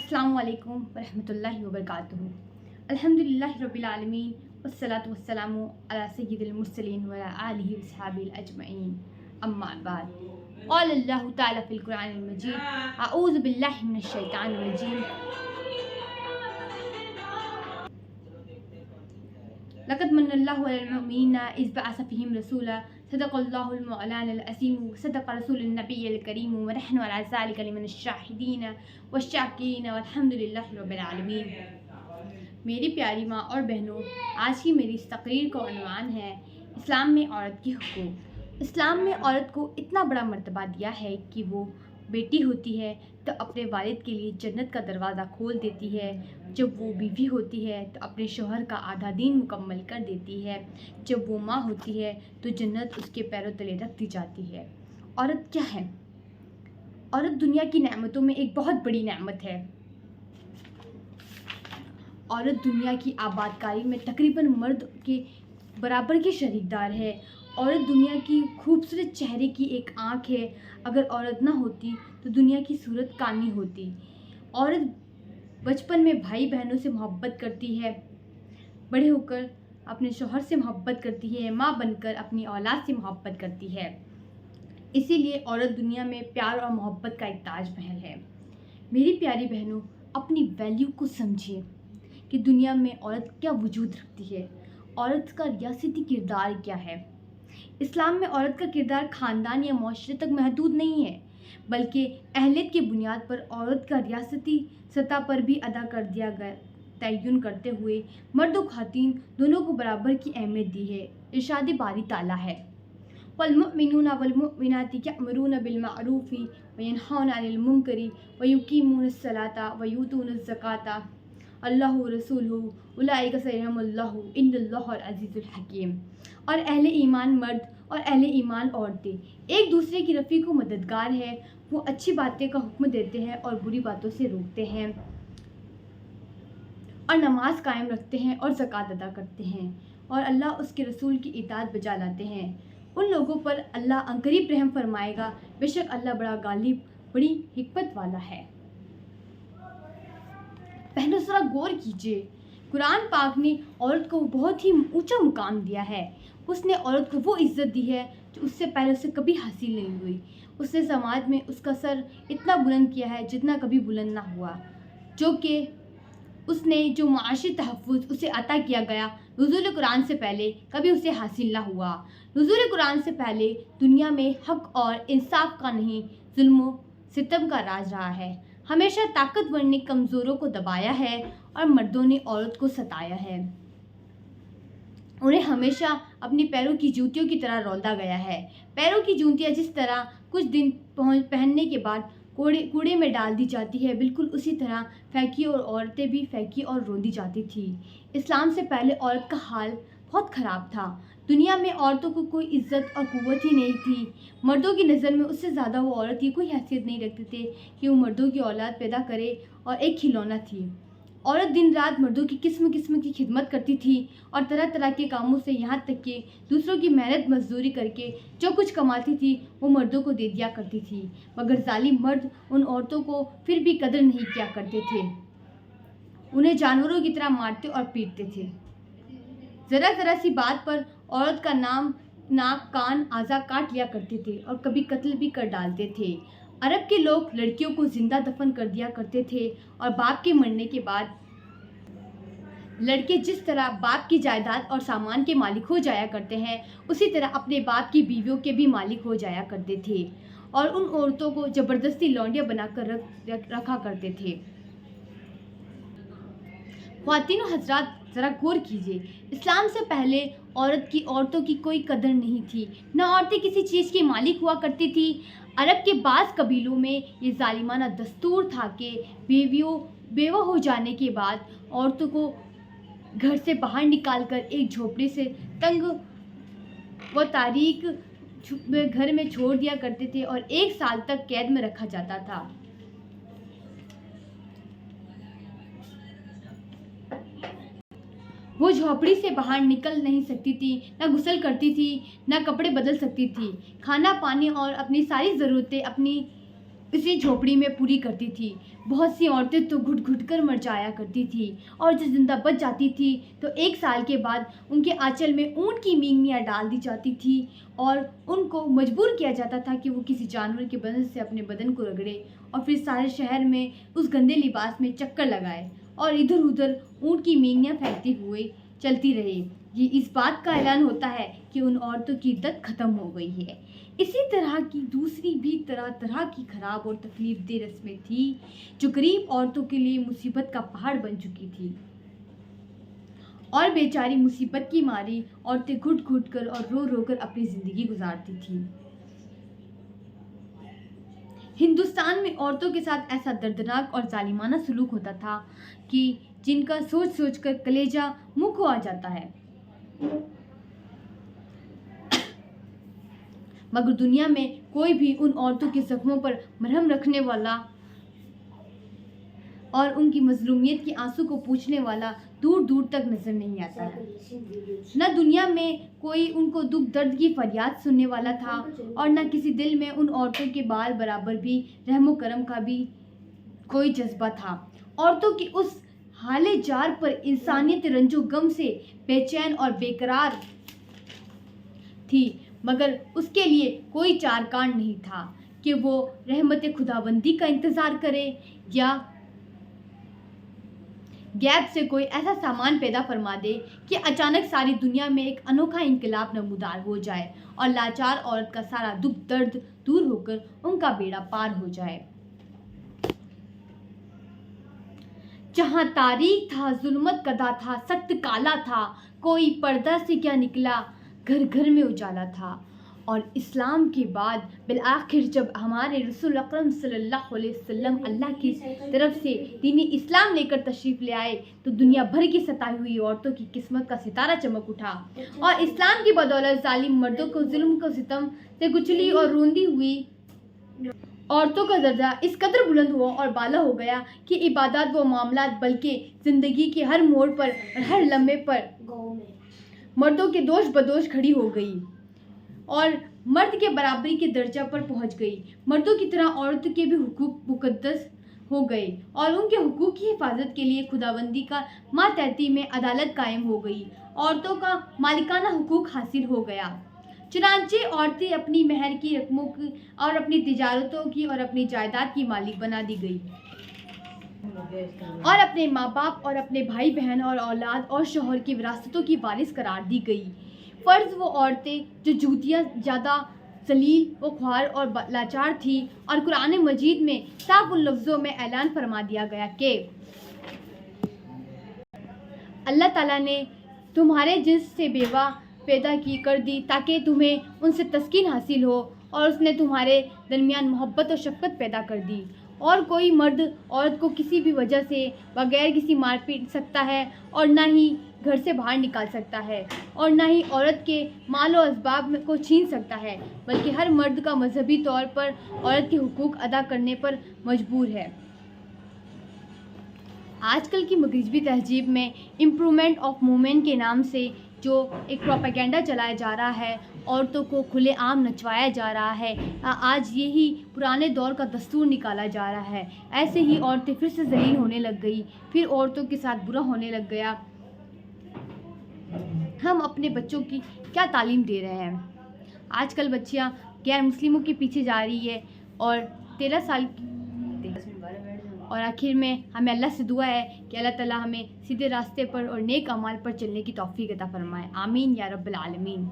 अस्सलामु अलैकुम वरहमतुल्लाहि वबरकातुहू। अल्हम्दुलिल्लाहि रब्बिल आलमीन वस्सलातु वस्सलामु अला सय्यिदिल मुरसलीन व अला आलिहि व अस्हाबिल अजमईन। अम्मा बाद। क़ाल अल्लाहु तआला फ़िल क़ुरआनिल मजीद अऊज़ु बिल्लाहि मिनश शैतानिर रजीम। लक़द मन्नल्लाहु अलल मुअमिनीना इज़ बअस फ़ीहिम रसूला सदक़ल्लाहुल मौलानाल अज़ीम सदक़ रसूलुन नबिय्युल करीम व नहनु अला ज़ालिका लिमिनश शाहिदीन वश्शाकिरीन वल्हम्दुलिल्लाहि रब्बिल आलमीन। मेरी प्यारी माँ और बहनों, आज की मेरी इस तकरीर का उन्वान है इस्लाम में औरत के हुकूक। इस्लाम में औरत को इतना बड़ा मर्तबा दिया है कि वो बेटी होती है तो अपने वालिद के लिए जन्नत का दरवाज़ा खोल देती है। जब वो बीवी होती है तो अपने शौहर का आधा दीन मुकम्मल कर देती है। जब वो माँ होती है तो जन्नत उसके पैरों तले रख दी जाती है। औरत क्या है? औरत दुनिया की नेमतों में एक बहुत बड़ी नेमत है। औरत दुनिया की आबादकारी में तकरीबन मर्द के बराबर की शरीकदार है। औरत दुनिया की खूबसूरत चेहरे की एक आँख है। अगर औरत ना होती तो दुनिया की सूरत कानी होती। औरत बचपन में भाई बहनों से मोहब्बत करती है, बड़े होकर अपने शौहर से मोहब्बत करती है, माँ बनकर अपनी औलाद से मोहब्बत करती है। इसीलिए औरत दुनिया में प्यार और मोहब्बत का एक ताज महल है। मेरी प्यारी बहनों, अपनी वैल्यू को समझिए कि दुनिया में औरत क्या वजूद रखती है, औरत का रियासती किरदार क्या है। इस्लाम में औरत का किरदार ख़ानदान या माशरे तक महदूद नहीं है, बल्कि अहलियत की बुनियाद पर औरत का रियासती सतह पर भी अदा कर दिया गया तयन करते हुए मर्द और ख़वातीन दोनों को बराबर की अहमियत दी है। इरशाद बारी ताला है, वल्मुमिनूना वल्मुमिनाति यअमुरूना बिलमारूफि व यनहौना अनिल मुनकरि व युकीमूनस सलाता व यूतूनज़ ज़काता अल्लाहु व रसूलुहु उलाइका सयरहमुल्लाहु इन्नल्लाहु अज़ीज़ुल हकीम। और अहले ईमान मर्द और अहले ईमान औरतें एक दूसरे की रफ़ी को मददगार है। वो अच्छी बातें का हुक्म देते हैं और बुरी बातों से रोकते हैं और नमाज कायम रखते हैं और ज़कात अदा करते हैं और अल्लाह उसके रसूल की इताअत बजा लाते हैं। उन लोगों पर अल्लाह अनकरीब रहम फरमाएगा। बेशक अल्लाह बड़ा गालिब, बड़ी हिकमत वाला है। बहनों, ज़रा गौर कीजिए, कुरान पाक ने औरत को बहुत ही ऊंचा मुकाम दिया है। उसने औरत को वो इज़्ज़त दी है जो उससे पहले उसे कभी हासिल नहीं हुई। उसने समाज में उसका सर इतना बुलंद किया है जितना कभी बुलंद ना हुआ, जो कि उसने जो माशी तहफ़्फ़ुज़ उसे अता किया गया नुज़ूल कुरान से पहले कभी उसे हासिल ना हुआ। नुज़ूल कुरान से पहले दुनिया में हक़ और इंसाफ का नहीं, जुल्म सितम का राज रहा है। हमेशा ताकतवर ने कमज़ोरों को दबाया है और मर्दों ने औरत को सताया है। उन्हें हमेशा अपनी पैरों की जूतियों की तरह रौंदा गया है। पैरों की जूतियाँ जिस तरह कुछ दिन पहनने के बाद कूड़े में डाल दी जाती है, बिल्कुल उसी तरह फेंकी और औरतें भी फेंकी और रौंदी जाती थी। इस्लाम से पहले औरत का हाल बहुत ख़राब था। दुनिया में औरतों को कोई इज़्ज़त और क़ुव्वत ही नहीं थी। मर्दों की नज़र में उससे ज़्यादा वो औरत की कोई हैसियत नहीं रखते थे कि वो मर्दों की औलाद पैदा करे और एक खिलौना थी। औरत दिन रात मर्दों की किस्म किस्म की खिदमत करती थी और तरह तरह के कामों से यहाँ तक कि दूसरों की मेहनत मजदूरी करके जो कुछ कमाती थी वो मर्दों को दे दिया करती थी। मगर जालिम मर्द उन औरतों को फिर भी कदर नहीं किया करते थे, उन्हें जानवरों की तरह मारते और पीटते थे। ज़रा ज़रा सी बात पर औरत का नाक कान आज़ा काट लिया करते थे और कभी कत्ल भी कर डालते थे। अरब के लोग लड़कियों को जिंदा दफन कर दिया करते थे और बाप के मरने के बाद लड़के जिस तरह बाप की जायदाद और सामान के मालिक हो जाया करते हैं, उसी तरह अपने बाप की बीवियों के भी मालिक हो जाया करते थे और उन औरतों को ज़बरदस्ती लौंडियाँ बनाकर रखा करते थे। ख्वातीन और हज़रात, ज़रा गौर कीजिए, इस्लाम से पहले औरतों की कोई कदर नहीं थी, न औरतें किसी चीज़ की मालिक हुआ करती थी। अरब के बाज़ कबीलों में ये जालिमाना दस्तूर था कि बेवा हो जाने के बाद औरतों को घर से बाहर निकालकर एक झोपड़ी से तंग व तारीक घर में छोड़ दिया करते थे और 1 साल तक कैद में रखा जाता था। वो झोपड़ी से बाहर निकल नहीं सकती थी, ना गुस्ल करती थी, ना कपड़े बदल सकती थी। खाना पानी और अपनी सारी ज़रूरतें अपनी किसी झोपड़ी में पूरी करती थी। बहुत सी औरतें तो घुट घुट कर मर जाया करती थी और जो जिंदा बच जाती थी तो 1 साल के बाद उनके आंचल में ऊँट की मींगनियाँ डाल दी जाती थी और उनको मजबूर किया जाता था कि वो किसी जानवर के बदन से अपने बदन को रगड़े और फिर सारे शहर में उस गंदे लिबास में चक्कर लगाए और इधर उधर ऊँट की मींगनियाँ फेंकते हुए चलती रही। ये इस बात का ऐलान होता है कि उन औरतों की इद्दत खत्म हो गई है। इसी तरह की दूसरी भी तरह तरह की खराब और तकलीफदेह रस्में थी जो गरीब औरतों के लिए मुसीबत का पहाड़ बन चुकी थी और बेचारी मुसीबत की मारी औरतें घुट घुट कर और रो रो कर अपनी जिंदगी गुजारती थी। हिंदुस्तान में औरतों के साथ ऐसा दर्दनाक और जालिमाना सलूक होता था कि जिनका सोच सोच कर कलेजा मुंह को आ जाता है। मगर दुनिया में कोई भी उन औरतों के जख्मों पर मरहम रखने वाला और उनकी मजलूमियत के आंसू को पूछने वाला दूर दूर तक नजर नहीं आता है। न दुनिया में कोई उनको दुख दर्द की फरियाद सुनने वाला था और न किसी दिल में उन औरतों के बाल बराबर भी रहमो करम का भी कोई जज्बा था। औरतों की उस हाले जार पर इंसानियत रंजो गम से बेचैन और बेकरार थी, मगर उसके लिए कोई चारकान नहीं था कि वो रहमत खुदाबंदी का इंतज़ार करे या गैब से कोई ऐसा सामान पैदा फरमा दे कि अचानक सारी दुनिया में एक अनोखा इंकलाब नमूदार हो जाए और लाचार औरत का सारा दुख दर्द दूर होकर उनका बेड़ा पार हो जाए। जहाँ तारीख था, जुल्मत कदा था, सख्त काला था, कोई पर्दा से क्या निकला, घर घर में उजाला था। और इस्लाम के बाद बिल आखिर जब हमारे रसूल अकरम सल्लल्लाहु अलैहि वसल्लम अल्लाह की तरफ से दीनी इस्लाम लेकर तशरीफ़ ले आए तो दुनिया भर की सताई हुई औरतों की किस्मत का सितारा चमक उठा और इस्लाम की बदौलत जालिम मर्दों को जुल्म को सितम से कुचली और रोंदी हुई औरतों का दर्जा इस कदर बुलंद हुआ और बाला हो गया कि इबादत व मामलात बल्कि ज़िंदगी के हर मोड़ पर और हर लम्हे पर मर्दों के दोष बदोश खड़ी हो गई और मर्द के बराबरी के दर्जा पर पहुंच गई। मर्दों की तरह औरतों के भी हुकूक मुकद्दस हो गए और उनके हुकूक की हिफाजत के लिए खुदाबंदी का मातहती में अदालत कायम हो गई। औरतों का मालिकाना हुकूक हासिल हो गया। चुनांचे औरतें अपनी महर की रकमों की और अपनी तिजारतों की और अपनी जायदाद की मालिक बना दी गई और अपने माँ बाप और अपने भाई बहन और औलाद और शोहर की विरासतों की वारिस करार दी गई। फ़र्ज वो औरतें जो जूतियाँ ज़्यादा जलील व ख्वार और लाचार थी और कुरान मजीद में साफ उन लफ्ज़ों में ऐलान फरमा दिया गया कि अल्लाह ताला ने तुम्हारे जिन्स से बेवा पैदा की कर दी ताकि तुम्हें उनसे तस्कीन हासिल हो और उसने तुम्हारे दरमियान मोहब्बत और शफ़क़त पैदा कर दी और कोई मर्द औरत को किसी भी वजह से बगैर किसी मार पीट सकता है और ना ही घर से बाहर निकाल सकता है और ना ही औरत के माल और असबाब को छीन सकता है, बल्कि हर मर्द का मजहबी तौर पर औरत के हुकूक अदा करने पर मजबूर है। आजकल की मगरिबी तहजीब में इम्प्रूवमेंट ऑफ वुमेन के नाम से जो एक प्रोपेगेंडा चलाया जा रहा है, औरतों को खुलेआम नचवाया जा रहा है, आज यही पुराने दौर का दस्तूर निकाला जा रहा है। ऐसे ही औरतें फिर से ज़लील होने लग गई, फिर औरतों के साथ बुरा होने लग गया। हम अपने बच्चों की क्या तालीम दे रहे हैं? आजकल बच्चियां गैर मुस्लिमों के पीछे जा रही है और 13 साल की और आखिर में हमें अल्लाह से दुआ है कि अल्लाह ताला हमें सीधे रास्ते पर और नेक अमाल पर चलने की तौफीक अता फरमाए। आमीन या रब्बल आलमीन।